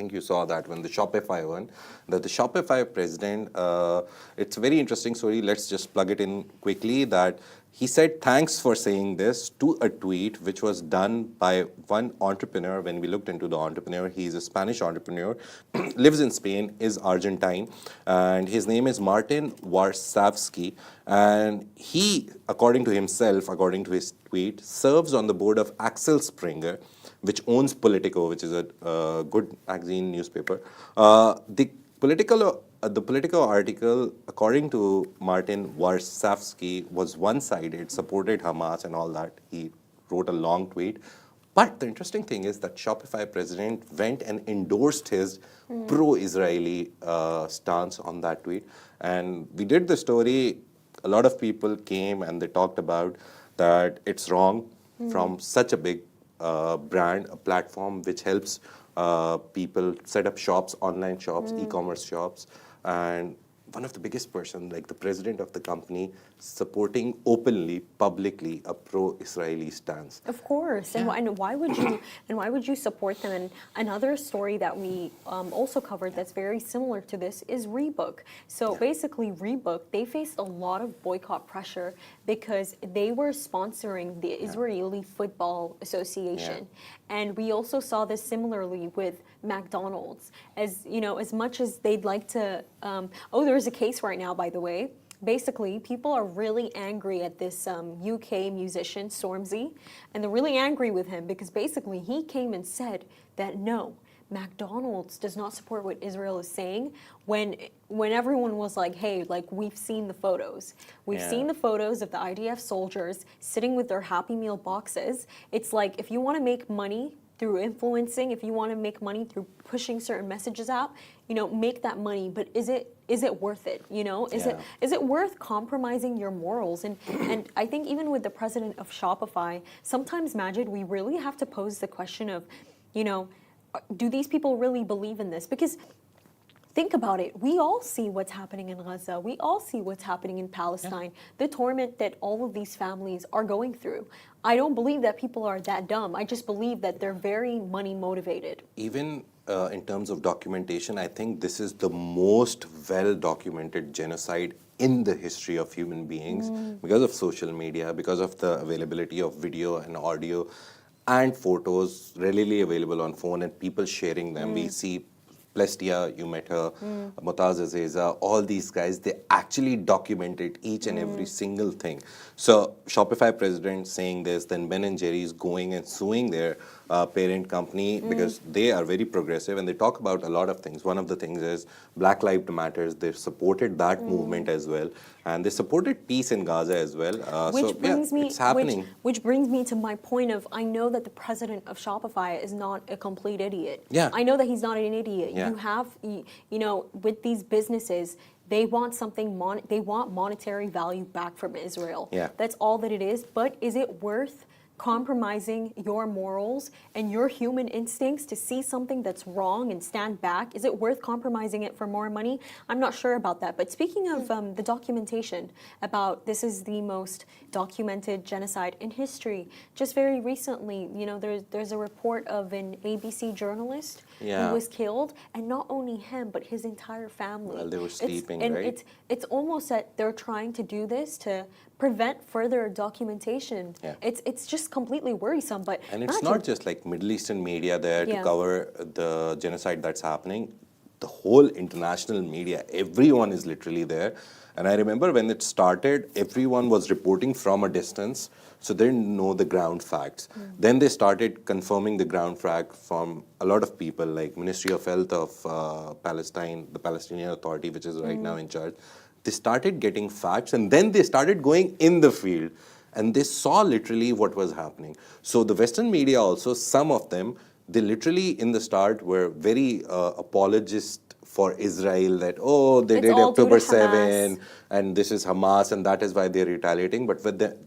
think you saw that one, the Shopify one, that the Shopify president, it's a very interesting story. Let's just plug it in quickly that he said thanks for saying this to a tweet which was done by one entrepreneur. When we looked into the entrepreneur, he's a Spanish entrepreneur, lives in Spain, is Argentine, and his name is Martin Warsawski. And he, according to himself, according to his tweet, serves on the board of Axel Springer, which owns Politico, which is a good magazine newspaper. The Politico article, according to Martin Warsawski, was one-sided, supported Hamas and all that. He wrote a long tweet. But the interesting thing is that Shopify president went and endorsed his pro-Israeli stance on that tweet. And we did the story. A lot of people came and they talked about that it's wrong from such a big brand, a platform which helps people set up shops, online shops, e-commerce shops. And one of the biggest person, like the president of the company, supporting openly, publicly a pro-Israeli stance. Of course, and why would you support them? And another story that we also covered that's very similar to this is Reebok. So basically, Reebok, they faced a lot of boycott pressure because they were sponsoring the Israeli Football Association, and we also saw this similarly with McDonald's. As you know, as much as they'd like to, there's a case right now, by the way. Basically, people are really angry at this UK musician, Stormzy, and they're really angry with him because basically he came and said that no, McDonald's does not support what Israel is saying when everyone was like, hey, like we've seen the photos. We've seen the photos of the IDF soldiers sitting with their Happy Meal boxes. It's like if you want to make money through influencing, if you want to make money through pushing certain messages out, you know, make that money. But is it worth it? You know, is it worth compromising your morals? And I think even with the president of Shopify, sometimes, Majid, we really have to pose the question of, you know, do these people really believe in this? Because think about it. We all see what's happening in Gaza. We all see what's happening in Palestine, the torment that all of these families are going through. I don't believe that people are that dumb. I just believe that they're very money motivated. Even in terms of documentation, I think this is the most well-documented genocide in the history of human beings because of social media, because of the availability of video and audio and photos readily available on phone and people sharing them. We see Plestia, you met her, Mutaz Azeza, all these guys, they actually documented each and every single thing. So Shopify president saying this, then Ben & Jerry's going and suing their parent company because they are very progressive and they talk about a lot of things. One of the things is Black Lives Matters. They've supported that movement as well. And they supported peace in Gaza as well. It's happening. Which brings me to my point of, I know that the president of Shopify is not a complete idiot. Yeah. I know that he's not an idiot. Yeah. You have, you know, with these businesses, they want something, they want monetary value back from Israel. Yeah. That's all that it is. But is it worth compromising your morals and your human instincts to see something that's wrong and stand back? Is it worth compromising it for more money? I'm not sure about that. But speaking of the documentation about this is the most documented genocide in history, just very recently, you know, there's a report of an ABC journalist who was killed, and not only him, but his entire family. While they were sleeping, right? It's almost that they're trying to do this to prevent further documentation. Yeah. It's just completely worrisome. But and it's not just like Middle Eastern media there to cover the genocide that's happening. The whole international media, everyone is literally there. And I remember when it started, everyone was reporting from a distance, so they didn't know the ground facts. Then they started confirming the ground fact from a lot of people, like Ministry of Health of Palestine, the Palestinian Authority, which is right now in charge. They started getting facts, and then they started going in the field, and they saw literally what was happening. So the Western media also, some of them, they literally in the start were very apologist for Israel, that, oh, they did October 7, and this is Hamas, and that is why they're retaliating. But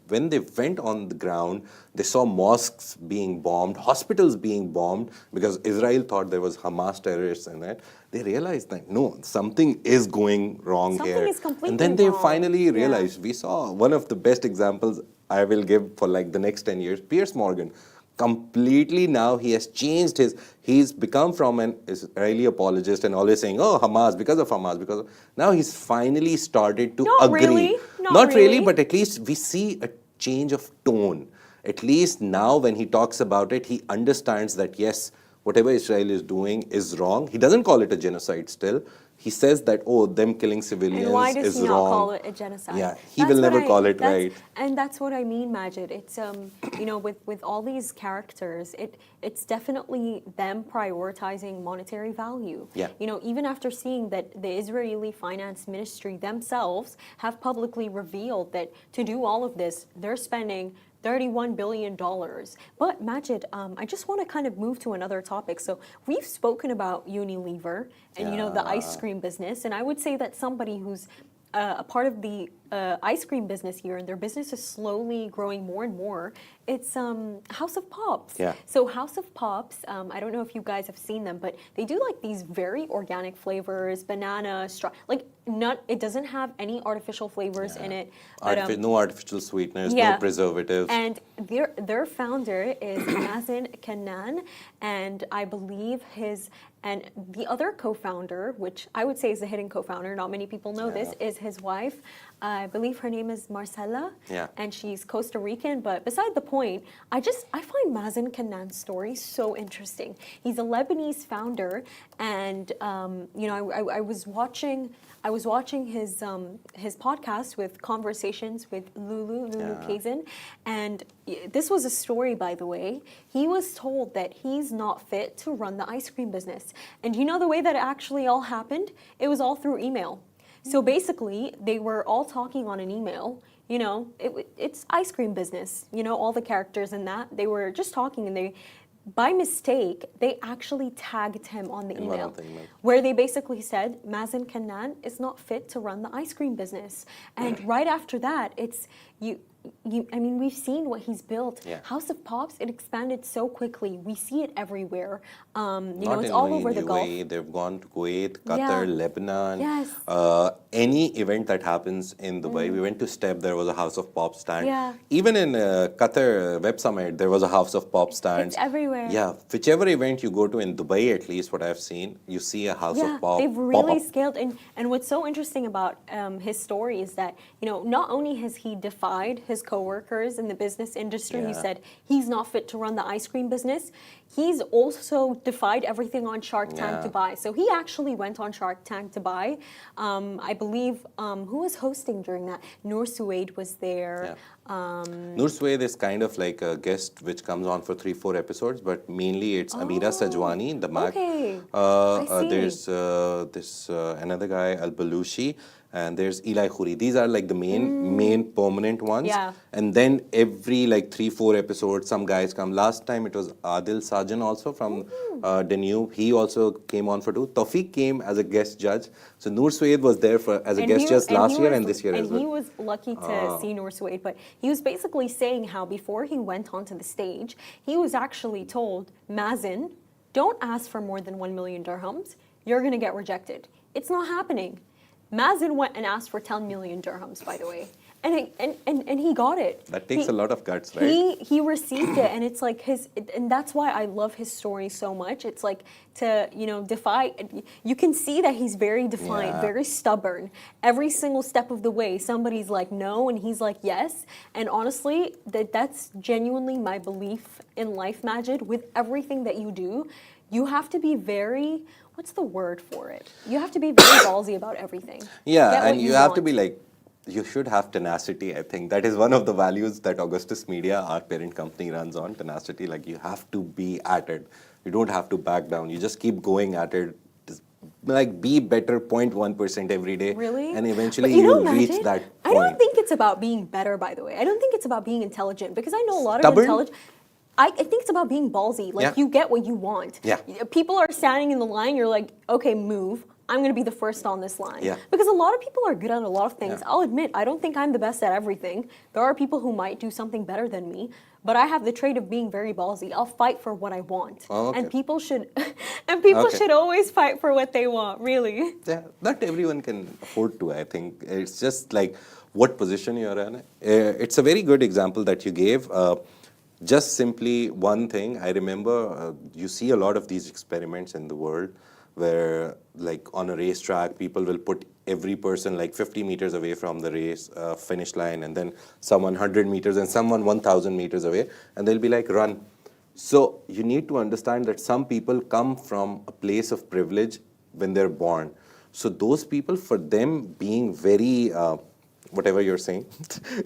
when they went on the ground, they saw mosques being bombed, hospitals being bombed, because Israel thought there was Hamas terrorists in it. They realized that, no, something is going wrong here. Something is completely and then they wrong. finally realized, we saw one of the best examples I will give for like the next 10 years, Piers Morgan. completely now he has changed he's become from an Israeli apologist and always saying, oh, Hamas, because of Hamas, now he's finally started to Not agree. really. Not really, but at least we see a change of tone. At least now when he talks about it, he understands that yes, whatever Israel is doing is wrong. He doesn't call it a genocide still. He says that, oh, them killing civilians is wrong. And why does he not call it a genocide? Yeah, he will never call it right. And that's what I mean, Majid. It's with all these characters, it's definitely them prioritizing monetary value. Yeah. Even after seeing that the Israeli Finance Ministry themselves have publicly revealed that to do all of this, they're spending $31 billion. But Majid, I just want to kind of move to another topic. So we've spoken about Unilever and, the ice cream business. And I would say that somebody who's a part of the ice cream business here, and their business is slowly growing more and more, it's House of Pops. Yeah. So House of Pops, I don't know if you guys have seen them, but they do like these very organic flavors, banana, it doesn't have any artificial flavors in it. But, no artificial sweeteners, no preservatives. And their founder is Mazen Kannan, and I believe and the other co-founder, which I would say is a hidden co-founder, not many people know this, is his wife. I believe her name is Marcela, and she's Costa Rican. But beside the point, I find Mazen Kannan's story so interesting. He's a Lebanese founder, and I was watching his podcast with Conversations with Lulu Kazan, and this was a story, by the way. He was told that he's not fit to run the ice cream business, and the way that it actually all happened? It was all through email. So basically, they were all talking on an email. It's ice cream business. All the characters in that, they were just talking, and by mistake, they actually tagged him on the email, where they basically said, Mazen Kannan is not fit to run the ice cream business. And right after that, we've seen what he's built. House of Pops, it expanded so quickly. We see it everywhere. It's all over the Gulf. They've gone to Kuwait, Qatar, Lebanon. Yes. Any event that happens in Dubai, we went to STEP, there was a House of Pop stand. Yeah. Even in Qatar Web Summit, there was a House of Pop stand. It's everywhere. Yeah, whichever event you go to in Dubai, at least what I've seen, you see a House of Pop. They've really scaled. And what's so interesting about his story is that, not only has he defied his coworkers in the business industry, he said he's not fit to run the ice cream business, he's also defied everything on Shark Tank Dubai. So he actually went on Shark Tank Dubai. I believe, who was hosting during that? Noor Suwaid was there. Noor Suwaid is kind of like a guest which comes on for 3-4 episodes, but mainly it's Amira Sajwani, the Mac. Okay. There's this another guy, Al Balushi, and there's Eli Khoury. These are like the main permanent ones. Yeah. And then every 3-4 episodes, some guys come. Last time it was Adil Sajan also from Danube. He also came on for 2. Tawfiq came as a guest judge. So Noor Suwaid was there as a guest judge last year and this year as well. And he was lucky to see Noor Suwaid, but he was basically saying how before he went onto the stage, he was actually told, Mazen, don't ask for more than 1 million dirhams. You're going to get rejected. It's not happening. Mazen went and asked for 10 million dirhams, by the way. And he got it. That takes a lot of guts, right? He received it, and it's like and that's why I love his story so much. It's like to defy. You can see that he's very defiant, very stubborn. Every single step of the way, somebody's like no, and he's like yes. And honestly, that's genuinely my belief in life, Majid. With everything that you do, you have to be very. What's the word for it? You have to be very ballsy about everything. Yeah, and you have to be like. You should have tenacity, I think. That is one of the values that Augustus Media, our parent company, runs on, tenacity. Like, you have to be at it. You don't have to back down. You just keep going at it. Just, be better 0.1% every day. Really? And eventually you'll reach that point. I don't think it's about being better, by the way. I don't think it's about being intelligent, because I know a lot Stubborn? of intelligent... I think it's about being ballsy. Like, you get what you want. Yeah. People are standing in the line, you're like, okay, move. I'm going to be the first on this line. Yeah. Because a lot of people are good at a lot of things. I'll admit, I don't think I'm the best at everything. There are people who might do something better than me, but I have the trait of being very ballsy. I'll fight for what I want. Oh, okay. And people should should always fight for what they want, really. Yeah, not everyone can afford to, I think. It's just like what position you're in. It's a very good example that you gave. Just simply one thing, I remember you see a lot of these experiments in the world where, like on a racetrack, people will put every person like 50 meters away from the race finish line, and then someone 100 meters and someone 1,000 meters away, and they'll be like, run. So you need to understand that some people come from a place of privilege when they're born. So those people, for them being very, whatever you're saying,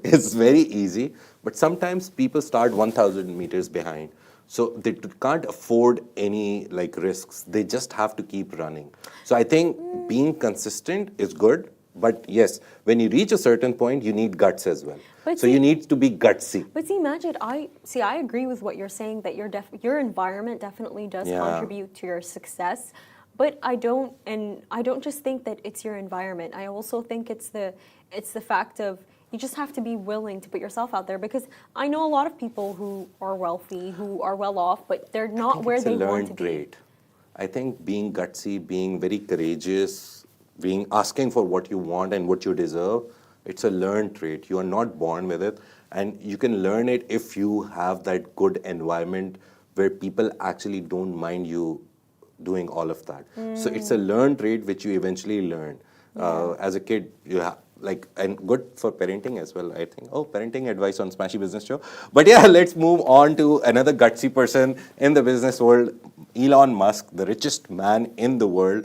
is very easy. But sometimes people start 1,000 meters behind. So they can't afford any like risks. They just have to keep running. So I think being consistent is good. But yes, when you reach a certain point, you need guts as well. But so you need to be gutsy. But see, Majid, I agree with what you're saying, that your environment definitely does contribute to your success. But I don't just think that it's your environment. I also think it's the fact of you just have to be willing to put yourself out there, because I know a lot of people who are wealthy, who are well off, but they're not where they want to be. Trait. I think being gutsy, being very courageous, being asking for what you want and what you deserve, it's a learned trait. You are not born with it, and you can learn it if you have that good environment where people actually don't mind you doing all of that. So it's a learned trait which you eventually learn. As a kid, you have and good for parenting as well, I think. Oh, parenting advice on Smashi Business Show. But yeah, let's move on to another gutsy person in the business world, Elon Musk, the richest man in the world.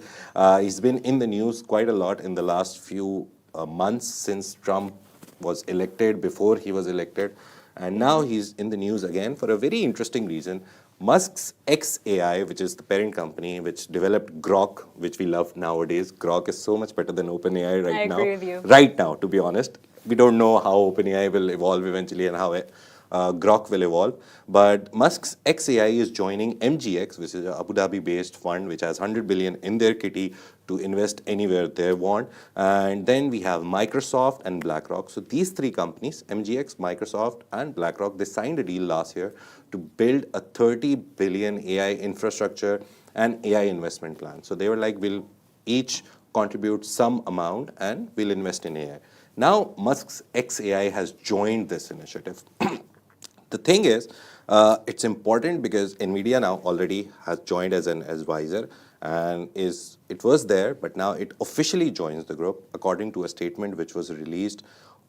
He's been in the news quite a lot in the last few months since Trump was elected, before he was elected. And now he's in the news again for a very interesting reason. Musk's xAI, which is the parent company which developed Grok, which we love nowadays. Grok is so much better than OpenAI right now. I agree with you. Right now, to be honest. We don't know how OpenAI will evolve eventually and how Grok will evolve. But Musk's xAI is joining MGX, which is an Abu Dhabi-based fund which has 100 billion in their kitty to invest anywhere they want. And then we have Microsoft and Blackrock. So these three companies, MGX, Microsoft, and Blackrock, they signed a deal last year to build a 30 billion AI infrastructure and AI investment plan. So they were like, we'll each contribute some amount and we'll invest in AI. Now, Musk's xAI has joined this initiative. The thing is, it's important because NVIDIA now already has joined as an advisor, and it was there, but now it officially joins the group according to a statement which was released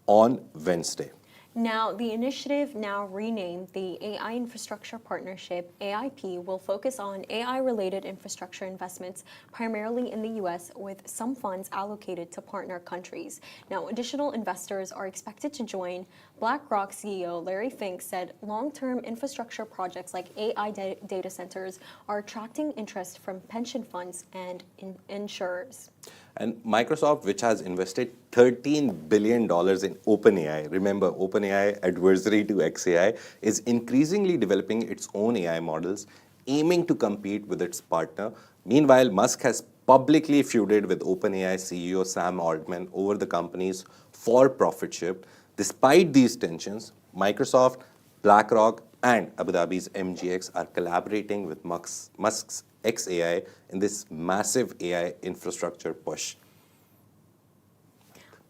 on Wednesday. Now, the initiative, now renamed the AI Infrastructure Partnership, AIP, will focus on AI-related infrastructure investments, primarily in the U.S., with some funds allocated to partner countries. Now, additional investors are expected to join. BlackRock CEO Larry Fink said long-term infrastructure projects like AI data centers are attracting interest from pension funds and insurers. And Microsoft, which has invested $13 billion in OpenAI, remember, OpenAI, adversary to xAI, is increasingly developing its own AI models, aiming to compete with its partner. Meanwhile, Musk has publicly feuded with OpenAI CEO Sam Altman over the company's for-profit shift. Despite these tensions, Microsoft, BlackRock, and Abu Dhabi's MGX are collaborating with Musk's xAI in this massive AI infrastructure push.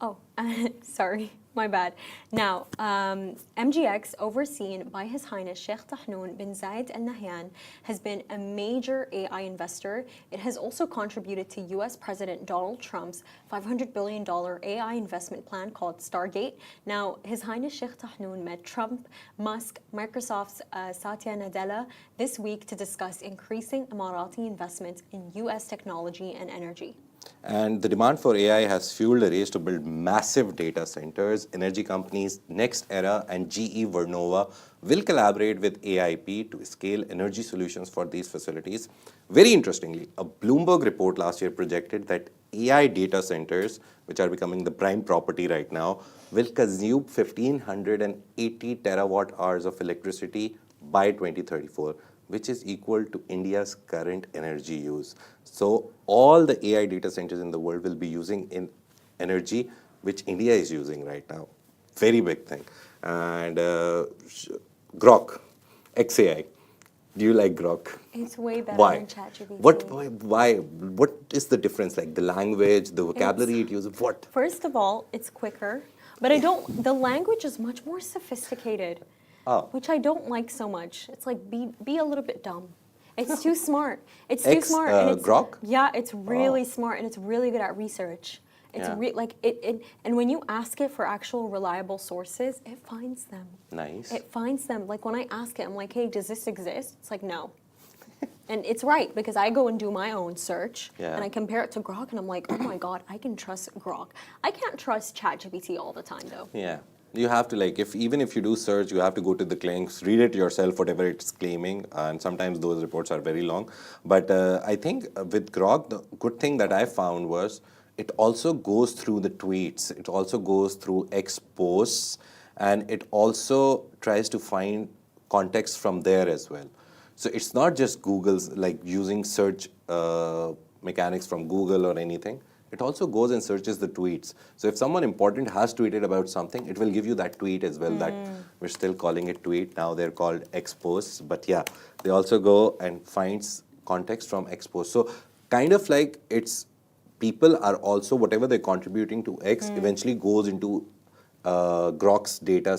Oh, sorry, my bad. Now, MGX, overseen by His Highness Sheikh Tahnoon bin Zayed Al Nahyan, has been a major AI investor. It has also contributed to U.S. President Donald Trump's $500 billion AI investment plan called Stargate. Now, His Highness Sheikh Tahnoon met Trump, Musk, Microsoft's Satya Nadella this week to discuss increasing Emirati investments in U.S. technology and energy. And the demand for AI has fueled a race to build massive data centers. Energy companies NextEra and GE Vernova will collaborate with AIP to scale energy solutions for these facilities. Very interestingly, a Bloomberg report last year projected that AI data centers, which are becoming the prime property right now, will consume 1,580 terawatt hours of electricity by 2034. Which is equal to India's current energy use. So all the AI data centers in the world will be using in energy which India is using right now. Very big thing. And Grok, xAI. Do you like Grok? It's way better Why? than ChatGPT. Why? What is the difference? Like the language, the vocabulary it uses, what? First of all, it's quicker, but the language is much more sophisticated. Oh. which I don't like so much. It's like, be a little bit dumb. It's too smart. It's too smart. And it's, Grok? yeah, it's really smart and it's really good at research. It's Yeah. like it, and when you ask it for actual reliable sources, it finds them. Nice. It finds them. Like when I ask it, I'm like, hey, does this exist? It's like, no. And it's right, because I go and do my own search, Yeah. and I compare it to Grok, and I'm like, oh my God, I can trust Grok. I can't trust ChatGPT all the time, though. Yeah. You have to like, even if you do search, you have to go to the claims, read it yourself, whatever it's claiming, and sometimes those reports are very long. But I think with Grok, the good thing that I found was it also goes through the tweets, it also goes through X posts, and it also tries to find context from there as well. So it's not just Google's like using search mechanics from Google or anything. It also goes and searches the tweets. So if someone important has tweeted about something, it will give you that tweet as well. That we're still calling it tweet. Now they're called X posts. But yeah, they also go and finds context from X posts. So kind of like it's people are also whatever they're contributing to X eventually goes into Grok's data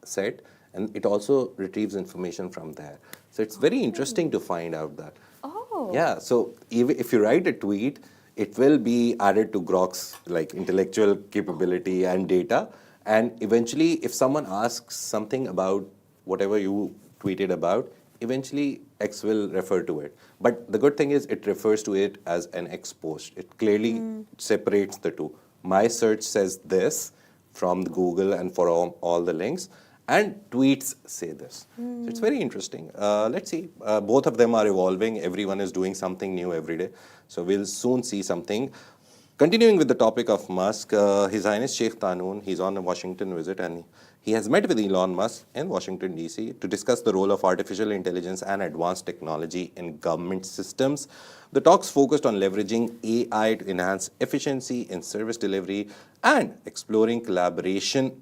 set, and it also retrieves information from there. So it's very interesting to find out that. Oh. Yeah, so if you write a tweet, it will be added to Grok's like intellectual capability and data. And eventually, if someone asks something about whatever you tweeted about, eventually X will refer to it. But the good thing is it refers to it as an X post. It clearly separates the two. My search says this from Google and for all the links, and tweets say this. So it's very interesting. Let's see. Both of them are evolving. Everyone is doing something new every day. So we'll soon see something. Continuing with the topic of Musk, His Highness Sheikh Tahnoon, he's on a Washington visit, and he has met with Elon Musk in Washington, D.C. to discuss the role of artificial intelligence and advanced technology in government systems. The talks focused on leveraging AI to enhance efficiency in service delivery and exploring collaboration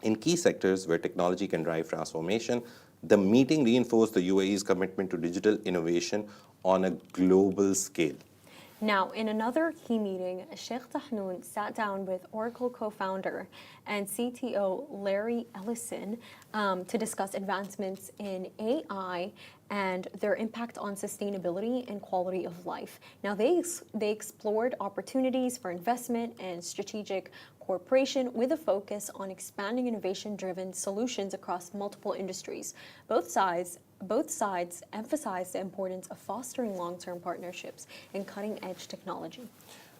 in key sectors where technology can drive transformation. The meeting reinforced the UAE's commitment to digital innovation on a global scale. Now, in another key meeting, Sheikh Tahnoon sat down with Oracle co-founder and CTO Larry Ellison to discuss advancements in AI and their impact on sustainability and quality of life. Now, they explored opportunities for investment and strategic cooperation with a focus on expanding innovation-driven solutions across multiple industries. Both sides emphasized the importance of fostering long-term partnerships and cutting-edge technology.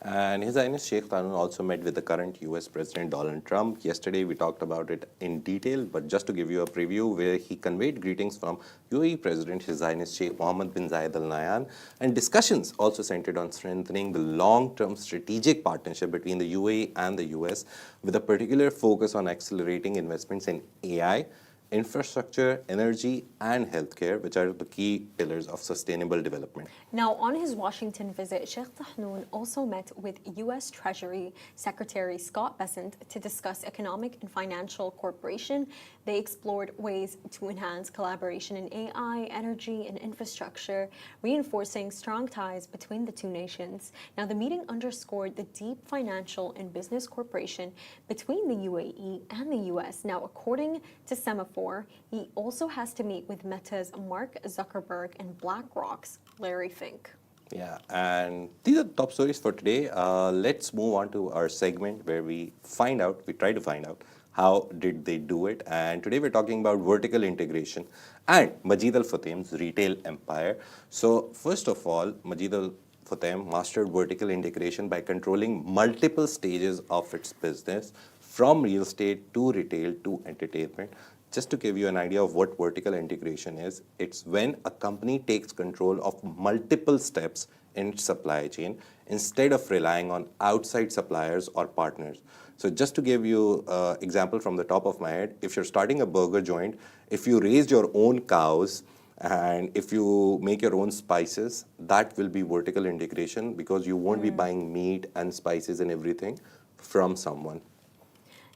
And His Highness Sheikh Tahnoon also met with the current US President Donald Trump. Yesterday we talked about it in detail, but just to give you a preview, where he conveyed greetings from UAE President His Highness Sheikh Mohammed bin Zayed Al Nahyan, and discussions also centered on strengthening the long-term strategic partnership between the UAE and the US, with a particular focus on accelerating investments in AI, infrastructure, energy, and healthcare, which are the key pillars of sustainable development. Now, on his Washington visit, Sheikh Tahnoon also met with U.S. Treasury Secretary Scott Bessent to discuss economic and financial cooperation. They explored ways to enhance collaboration in AI, energy, and infrastructure, reinforcing strong ties between the two nations. Now, the meeting underscored the deep financial and business cooperation between the UAE and the U.S. Now, according to Semaphore, he also has to meet with Meta's Mark Zuckerberg and Blackrock's Larry Fink. Yeah, and these are the top stories for today. Let's move on to our segment where we try to find out how did they do it. And today we're talking about vertical integration and Majid Al Futtaim's retail empire. So first of all, Majid Al Futtaim mastered vertical integration by controlling multiple stages of its business, from real estate to retail to entertainment. Just to give you an idea of what vertical integration is, it's when a company takes control of multiple steps in its supply chain instead of relying on outside suppliers or partners. So just to give you an example from the top of my head, if you're starting a burger joint, if you raise your own cows and if you make your own spices, that will be vertical integration, because you won't be buying meat and spices and everything from someone.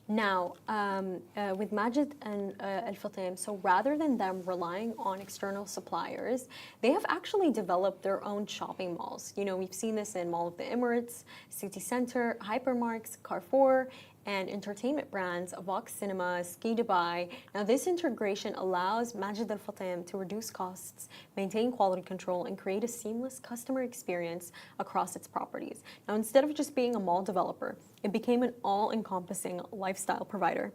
Now, with Majid and Al Futtaim, so rather than them relying on external suppliers, they have actually developed their own shopping malls. You know, we've seen this in Mall of the Emirates, City Center, Hypermarks, Carrefour, and entertainment brands, Vox Cinema, Ski Dubai. Now, this integration allows Majid Al Futtaim to reduce costs, maintain quality control, and create a seamless customer experience across its properties. Now, instead of just being a mall developer, it became an all-encompassing lifestyle provider.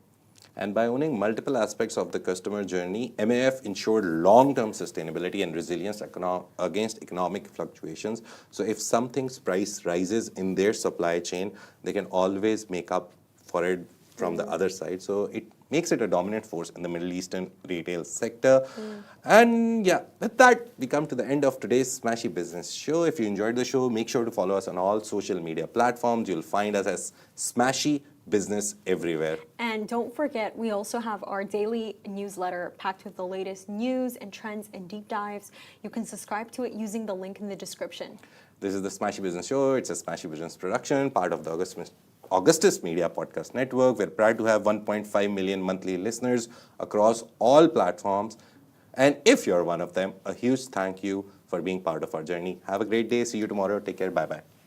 And by owning multiple aspects of the customer journey, MAF ensured long-term sustainability and resilience against economic fluctuations. So if something's price rises in their supply chain, they can always make up for it from the other side. So it makes it a dominant force in the Middle Eastern retail sector. And yeah, with that, we come to the end of today's Smashi Business Show. If you enjoyed the show, make sure to follow us on all social media platforms. You'll find us as Smashi Business everywhere. And don't forget, we also have our daily newsletter packed with the latest news and trends and deep dives. You can subscribe to it using the link in the description. This is the Smashi Business Show. It's a Smashi Business production, part of the Augustus Media Podcast Network. We're proud to have 1.5 million monthly listeners across all platforms. And if you're one of them, a huge thank you for being part of our journey. Have a great day. See you tomorrow. Take care. Bye-bye.